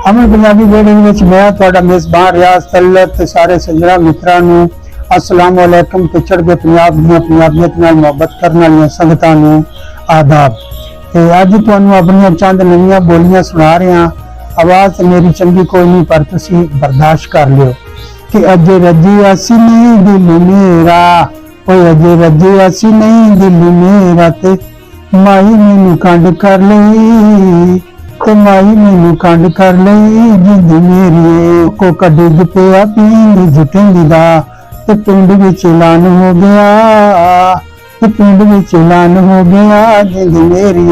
Aman Punjabi video which मैं तुहाडा मेज़बान रियाज तलत ते सारे सज्जणा मित्रां नूं अस्सलाम वालेकुम ते चढ़दे पंजाब दी पंजाबियत नाल मुहब्बत करन वालियां संगतां नूं आदाब। ते अज तुहानूं अपनियां चंद नवीं बोलियां सुना रहा। आवाज़ मेरी चंगी कोई नहीं पर तुसीं बर्दाश्त कर लियो कि अजे रजी असी नहीं दिल मेरा, ओए अजे रजी असी नहीं दिल मेरा ते माई मैनू कंड कर लई, ते माई मैनू कंड कर लई जिंद मेरी को डिग पिया पींदी जुटेंदी दा ते पिंड विच ऐलान हो गया, ते पिंड विच ऐलान हो गया जिंद मेरी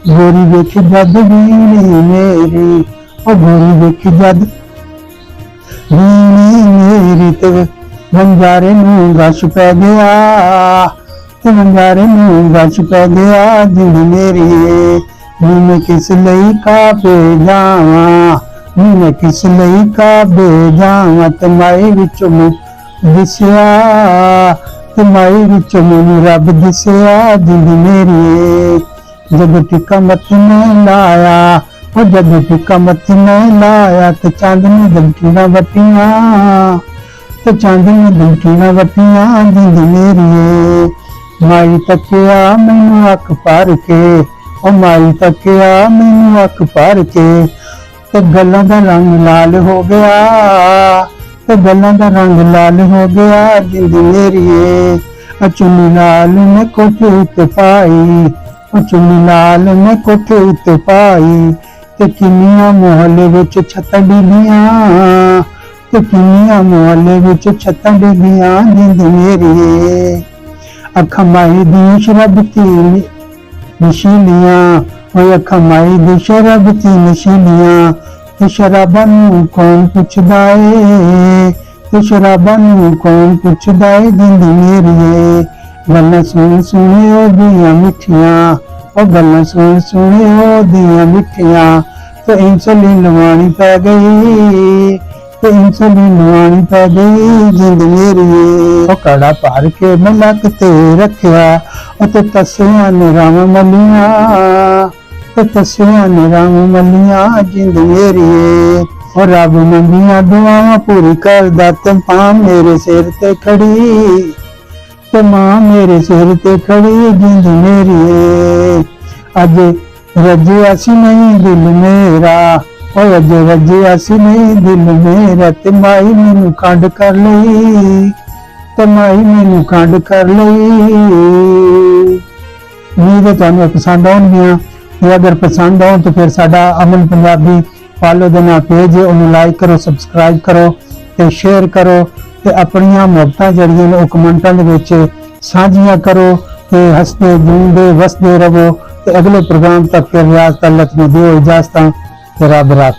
गोरी वेख जद बीनी मेरी, ओ गोरी वेख जद बीनी मेरी ते बंजारे नूं गश पै गया, ते बंजारे नूं गश पै गया जिंद मेरी मैं किस लई काबे जावा, मैं किस लई काबे जावा ते माई विचों दिसिया, ते माई विचों मैनू रब दिसिया जिंद मेरी जब टिक्का मत्थी ने लाया, ओ जब टिक्का मत्थी ने लाया ते चांद ने दमकीना वटिया, ते चांद ने दमकीना वटिया जिंद मेरी माई तकिया मैनू अख भर के, ओ माई तकिया मैनू अख भर के ते गल्लां दा रंग लाल हो गया, ते गल्लां दा रंग लाल हो गया जिंद मेरी चुन्नी लाल ने कोठे उत्ते पाई, चुन्नी लाल ने कोठे उत्ते पाई ते किन्नियां मोहल्ले विच छत्तां डिगियां, ते किन्नियां मोहल्ले विच छत्तां डिगियां जिंद मेरी अखां माई दी शराबती नशीलियां, ओए अखां माई दी शराबती नशीलियां ते शराबां नूं कौन पुछदा ए, ते शराबां नूं कौन पुछदा ए जिंद मेरी गल्लां सुन सुने ओदियां मिठियां, ओ गल्लां सुन सुने ओदियां मिठियां ते इंसुलिन लवानी पै गई, ते इंसुलिन लवानी पै गई जिंद मेरी ओ कड़ा भर के मैं लक ते रखिया, ते तस्सियां ने राम मलियां, ते तस्सियां ने राम मलियां जिंद मेरी और रब मंगियां दुआवां पूरी करदा ते मां मेरे सिर ते खड़ी, ते मां मेरे सिर ते खड़ी जिंद मेरी अज रजे असी नहीं दिल मेरा, ओ अज रजे असी नहीं दिल मेरा ते माई मैनू कंड कर लई, ते माई मैनू कंड कर लई। उम्मीद है तुहानू पसंद आउणगियां, ते अगर पसंद आउण तो फिर साडा अमन पंजाबी फॉलो दे नाल पेज है उन्हें लाइक करो, सबसक्राइब करो ते शेयर करो ते अपनियां मुहब्बतां जड़ियां ने कमेंटां दे विच साझियां करो ते हसदे जींदे वसदे रहो ते अगले प्रोग्राम तक फिर रियाज तलत नूं दिओ इजाजतां ते रब रख।